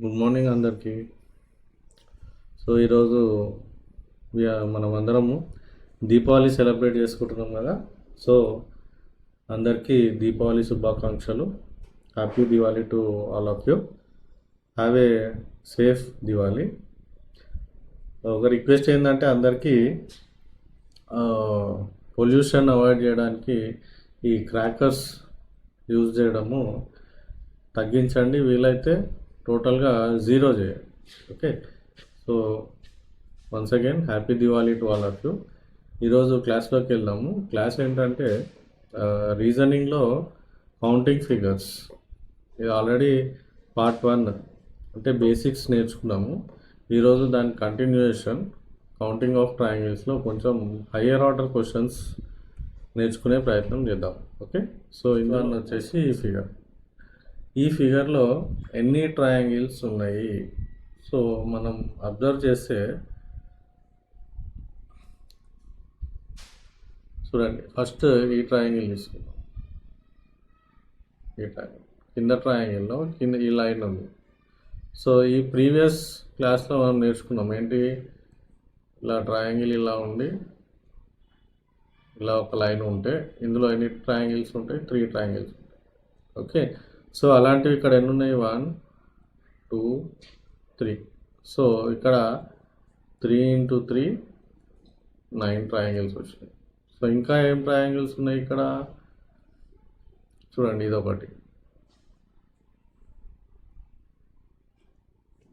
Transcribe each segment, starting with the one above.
Good morning అందరికీ. So ఈరోజు మనం అందరము దీపావళి సెలబ్రేట్ చేసుకుంటున్నాం కదా. సో అందరికీ దీపావళి శుభాకాంక్షలు. Happy Diwali to all of you. Have a safe Diwali. ఒక రిక్వెస్ట్ ఏంటంటే అందరికీ పొల్యూషన్ అవాయిడ్ చేయడానికి ఈ క్రాకర్స్ యూజ్ చేయడము తగ్గించండి, వీలైతే టోటల్గా జీరో చేయండి. Okay, so once again happy Diwali to all of you. ఈరోజు క్లాస్లోకి వెళ్దాము. క్లాస్ ఏంటంటే రీజనింగ్లో కౌంటింగ్ ఫిగర్స్. ఇది ఆల్రెడీ పార్ట్ 1 అంటే బేసిక్స్ నేర్చుకున్నాము. ఈరోజు దాని కంటిన్యూయేషన్ కౌంటింగ్ ఆఫ్ ట్రయాంగిల్స్లో కొంచెం హయ్యర్ ఆర్డర్ క్వశ్చన్స్ నేర్చుకునే ప్రయత్నం చేద్దాం. ఓకే, సో ఇందులో వచ్చేసి ఈ ఫిగర్లో ఎన్ని ట్రయాంగిల్స్ ఉన్నాయి. సో మనం అబ్జర్వ్ చేస్తే చూడండి, ఫస్ట్ ఈ ట్రయాంగిల్ తీసుకుందాం. ఈ ట్రయాంగిల్ కింద ట్రయాంగిల్లో కింద ఈ లైన్ ఉంది. సో ఈ ప్రీవియస్ క్లాస్లో మనం నేర్చుకున్నాం ఏంటి, ఇలా ట్రయాంగిల్ ఇలా ఉండి ఇలా ఒక లైన్ ఉంటే ఇందులో ఎన్ని ట్రయాంగిల్స్ ఉంటాయి, 3 ట్రయాంగిల్స్ ఉంటాయి. ఓకే, సో అలాంటివి ఇక్కడ ఎన్ని ఉన్నాయి, 1 2 3. సో ఇక్కడ 3 × 3 9 ట్రయాంగిల్స్ వచ్చినాయి. సో ఇంకా ఏం ట్రయాంగిల్స్ ఉన్నాయి ఇక్కడ చూడండి, ఇదొకటి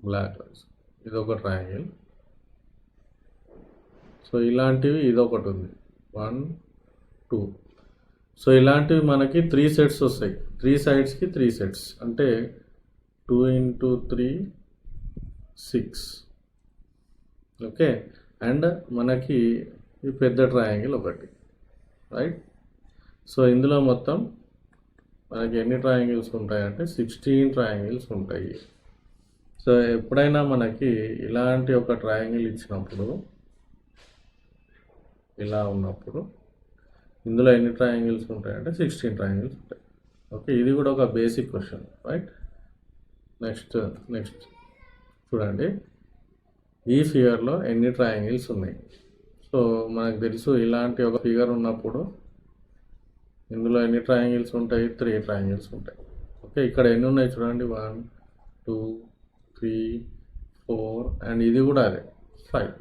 బ్లాక్ లైన్స్, ఇదొక ట్రయాంగిల్. సో ఇలాంటివి ఇదొకటి ఉంది 1 2. సో ఇలాంటివి మనకి 3 సెట్స్ వస్తాయి. 3 సైడ్స్కి 3 సెట్స్ అంటే 2 × 3 6. ఓకే, అండ్ మనకి ఈ పెద్ద ట్రయాంగిల్ ఒకటి, రైట్. సో ఇందులో మొత్తం మనకి ఎన్ని ట్రయాంగిల్స్ ఉంటాయంటే 16 ట్రయాంగిల్స్ ఉంటాయి. సో ఎప్పుడైనా మనకి ఇలాంటి ఒక ట్రయాంగిల్ ఇచ్చినప్పుడు ఇలా ఉన్నప్పుడు ఇందులో ఎన్ని ట్రయాంగిల్స్ ఉంటాయంటే 16 ట్రయాంగిల్స్ ఉంటాయి. ఓకే, ఇది కూడా ఒక బేసిక్ క్వశ్చన్, రైట్. నెక్స్ట్ చూడండి, ఈ ఫిగర్లో ఎన్ని ట్రయాంగిల్స్ ఉన్నాయి. సో మనకు తెలుసు ఇలాంటి ఒక ఫిగర్ ఉన్నప్పుడు ఇందులో ఎన్ని ట్రయాంగిల్స్ ఉంటాయి, 3 ట్రయాంగిల్స్ ఉంటాయి. ఓకే, ఇక్కడ ఎన్ని ఉన్నాయి చూడండి, 1 2 3 4 అండ్ ఇది కూడా అదే 5.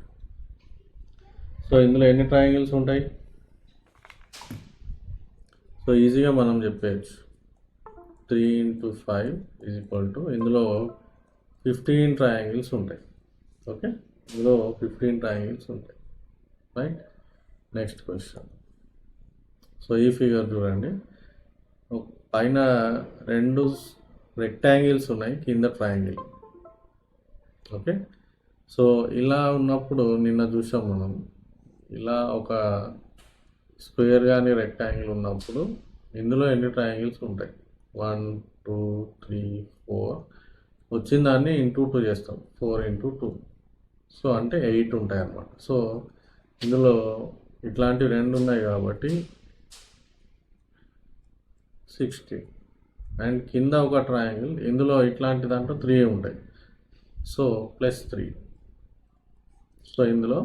సో ఇందులో ఎన్ని ట్రయాంగిల్స్ ఉంటాయి. సో ఈజీగా మనం చెప్పేయచ్చు 3 × 5 = ఇందులో 15 ట్రయాంగిల్స్ ఉంటాయి. ఓకే, ఇందులో 15 ట్రయాంగిల్స్ ఉంటాయి, రైట్. Next question. సో ఈ ఫిగర్ చూడండి, పైన 2 రెక్టాంగిల్స్ ఉన్నాయి, కింద ట్రయాంగిల్. ఓకే, సో ఇలా ఉన్నప్పుడు నిన్న చూసాం మనం, ఇలా ఒక స్క్వేర్ కానీ రెక్టాంగిల్ ఉన్నప్పుడు ఇందులో ఎన్ని ట్రయాంగిల్స్ ఉంటాయి, 1 2 3 4. వచ్చిన దాన్ని ఇంటూ 2 చేస్తాం, 4 × 2. సో అంటే 8 ఉంటాయి అన్నమాట. సో ఇందులో ఇట్లాంటి 2 ఉన్నాయి కాబట్టి 16. అండ్ కింద ఒక ట్రయాంగిల్, ఇందులో ఇట్లాంటి దాంట్లో 3 ఉంటాయి. సో +3. సో ఇందులో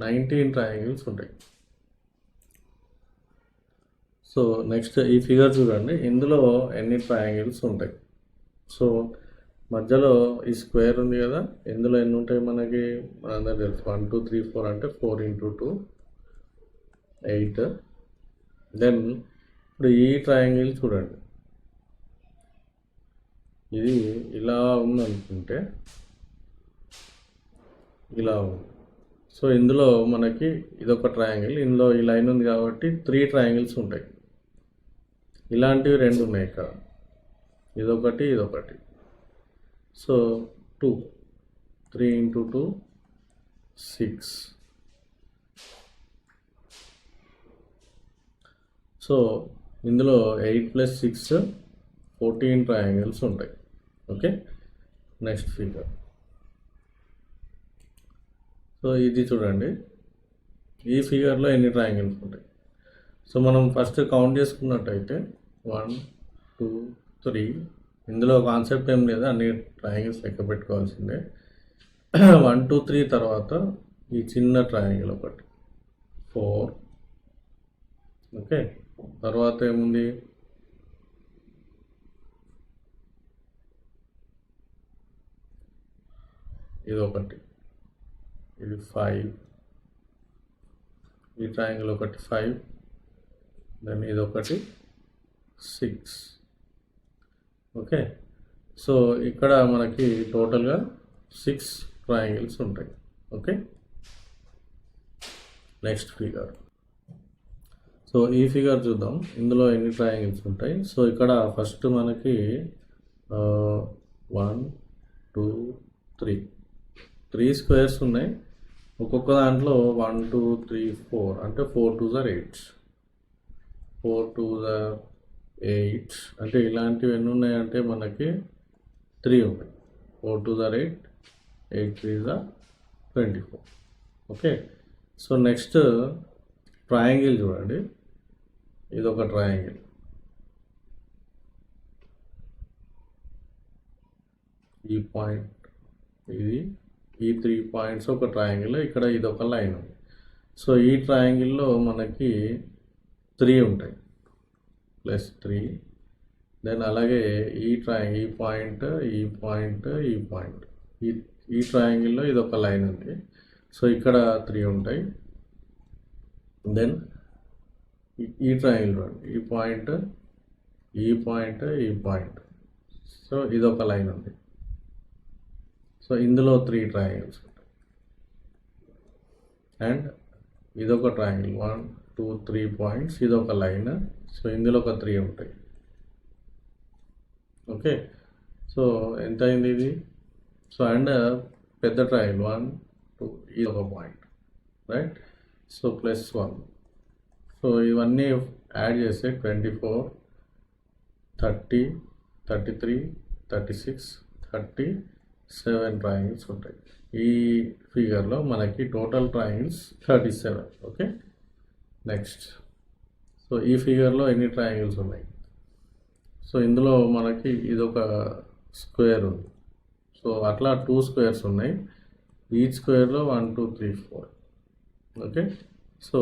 19 ట్రయాంగిల్స్ ఉంటాయి. సో నెక్స్ట్ ఈ ఫిగర్ చూడండి, ఇందులో ఎన్ని ట్రయాంగిల్స్ ఉంటాయి. సో మధ్యలో ఈ స్క్వేర్ ఉంది కదా, ఇందులో ఎన్ని ఉంటాయి మనకి మనందరూ తెలుసు, 1 2 3 4 అంటే 4 × 2 8. దెన్ ఇప్పుడు ఈ ట్రయాంగిల్ చూడండి, ఇది ఇలా ఉందనుకుంటే ఇలా ఉంది. సో ఇందులో మనకి ఇదొక ట్రయాంగిల్, ఇందులో ఈ లైన్ ఉంది కాబట్టి 3 ట్రయాంగిల్స్ ఉంటాయి. ఇలాంటివి 2 ఉన్నాయి ఇక్కడ, ఇదొకటి. సో 2 3 × 2 6. సో ఇందులో 8 + 6 14 ట్రయాంగిల్స్ ఉంటాయి. Okay, next figure. సో ఇది చూడండి, ఈ ఫిగర్లో ఎన్ని ట్రయాంగిల్స్ ఉంటాయి. సో మనం ఫస్ట్ కౌంట్ చేసుకున్నట్టయితే 1 2 3 ఇందులో కాన్సెప్ట్ ఏం లేదు, అన్ని ట్రయాంగిల్స్ లెక్క పెట్టుకోవాల్సిందే. 1 2 3 తర్వాత ఈ చిన్న ట్రయాంగిల్ ఒకటి 4. ఓకే, తర్వాత ఏముంది, ఇది ఒకటి, ఇది 5, ఈ ట్రయాంగిల్ ఒకటి 5, దెన్ ఇది ఒకటి 6. ఓకే, సో ఇక్కడ మనకి టోటల్గా 6 ట్రయాంగిల్స్ ఉంటాయి. Okay, next figure. సో ఈ ఫిగర్ చూద్దాం, ఇందులో ఎన్ని ట్రయాంగిల్స్ ఉంటాయి. సో ఇక్కడ ఫస్ట్ మనకి 1 2 3 స్క్వేర్స్ ఉన్నాయి. ఒక్కొక్క దాంట్లో 1 2 3 4 అంటే 4 2s are 8, 4 2s are 8 అంటే ఇలాంటివి ఎన్ని ఉన్నాయంటే మనకి 3 ఉన్నాయి. 4 2s are 8, 8 3s are 24. Okay, so next triangle చూడండి, ఇది ఒక ట్రయాంగిల్, ఈ పాయింట్, ఇది ఈ 3 పాయింట్స్ ఒక ట్రయాంగిల్, ఇక్కడ ఇది ఒక లైన్ ఉంది. సో ఈ ట్రయాంగిల్లో మనకి 3 ఉంటాయి, +3. దెన్ అలాగే ఈ పాయింట్, ఈ పాయింట్, ఈ పాయింట్, ఈ ట్రయాంగిల్లో ఇది ఒక లైన్ ఉంది. సో ఇక్కడ 3 ఉంటాయి. దెన్ ఈ ట్రయాంగిల్, ఈ పాయింట్, ఈ పాయింట్, ఈ పాయింట్, సో ఇది ఒక లైన్ ఉంది. సో ఇందులో 3 ట్రయాంగిల్స్ ఉంటాయి. అండ్ ఇదొక ట్రయాంగిల్, 1 2 3 పాయింట్స్, ఇది ఒక లైన్. సో ఇందులో ఒక 3 ఉంటాయి. ఓకే, సో ఎంత అయింది ఇది. సో అండ్ పెద్ద ట్రయాంగిల్ 1 2, ఇది ఒక పాయింట్, రైట్. సో +1. సో ఇవన్నీ యాడ్ చేస్తే 24 30 33 36 37 ట్రయాంగిల్స్ ఉంటాయి. ఈ ఫిగర్లో మనకి total triangles 37. Okay, next. So ఈ ఫిగర్లో ఎన్ని ట్రయాంగిల్స్ ఉన్నాయి. సో ఇందులో మనకి ఇదొక స్క్వేర్ ఉంది. సో అట్లా 2 స్క్వేర్స్ ఉన్నాయి. ఈచ్ స్క్వేర్లో 1 2 3 4. Okay, so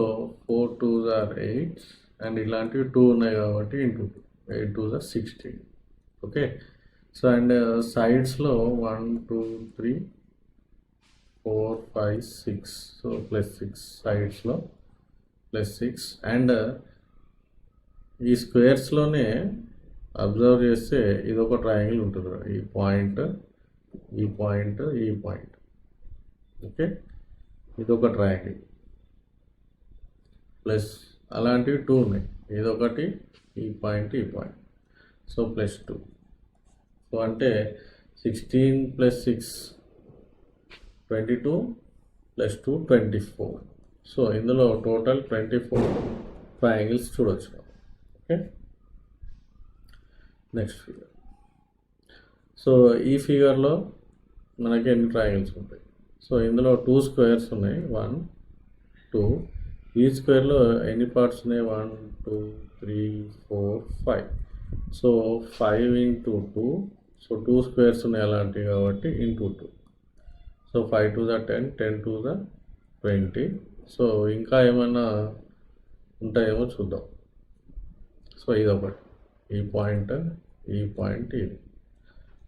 4 2s are 8 and ఇలాంటివి 2 ఉన్నాయి కాబట్టి into 2, 8 2s are 16. Okay, so and సైడ్స్లో 1 2 3 4 5 6, సో +6 సైడ్స్లో +6. అండ్ ఈ స్క్వేర్స్లోనే అబ్జర్వ్ చేస్తే ఇది ఒక ట్రయాంగిల్ ఉంటుంది, ఈ పాయింట్, ఈ పాయింట్, ఈ పాయింట్. ఓకే, ఇది ఒక ట్రయాంగిల్ ప్లస్ అలాంటివి 2 ఉన్నాయి, ఇదొకటి, ఈ పాయింట్, ఈ పాయింట్, సో +2. సో అంటే 16 + 6 22 + 2 24. సో ఇందులో టోటల్ 24 ట్రయాంగిల్స్ చూడొచ్చు. Okay, next figure. సో ఈ ఫిగర్లో మనకి ఎన్ని ట్రయాంగిల్స్ ఉంటాయి. సో ఇందులో 2 స్క్వేర్స్ ఉన్నాయి, 1 2. ఈ స్క్వేర్లో ఎన్ని పార్ట్స్ ఉన్నాయి, 1 2 3 4 5. సో 5 × 2, సో 2 స్క్వేర్స్ ఉన్నాయి అలాంటివి కాబట్టి × 2. So 5 2s are 10, 10 2s are 20. So ఇంకా ఏమైనా ఉంటాయేమో చూద్దాం. సో ఇదొకటి, ఈ పాయింట్, ఈ పాయింట్, ఇది.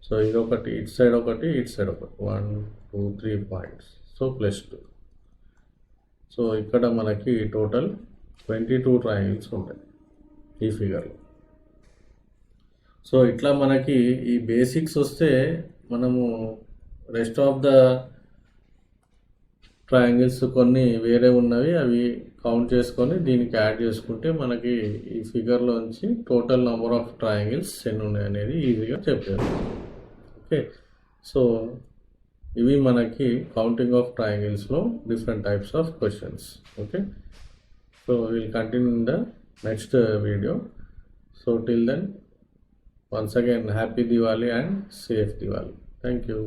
సో ఇదొకటి, ఇటు సైడ్ ఒకటి, ఇటు సైడ్ ఒకటి, 1 2 3 పాయింట్స్, సో +2. సో ఇక్కడ మనకి టోటల్ 22 ట్రయాంగిల్స్ ఉంటాయి ఈ ఫిగర్లో. సో ఇట్లా మనకి ఈ బేసిక్స్ వస్తే మనము రెస్ట్ ఆఫ్ ద ట్రయాంగిల్స్ కొన్ని వేరే ఉన్నవి అవి కౌంట్ చేసుకొని దీనికి యాడ్ చేసుకుంటే మనకి ఈ ఫిగర్లోంచి టోటల్ నెంబర్ ఆఫ్ ట్రయాంగిల్స్ ఎన్ని ఉన్నాయి అనేది ఈజీగా చెప్పారు. ఓకే, సో ఇవి మనకి కౌంటింగ్ ఆఫ్ ట్రయాంగిల్స్లో different types of questions. Okay, so will continue in the next video. So till then, once again, happy Diwali and safe Diwali. Thank you.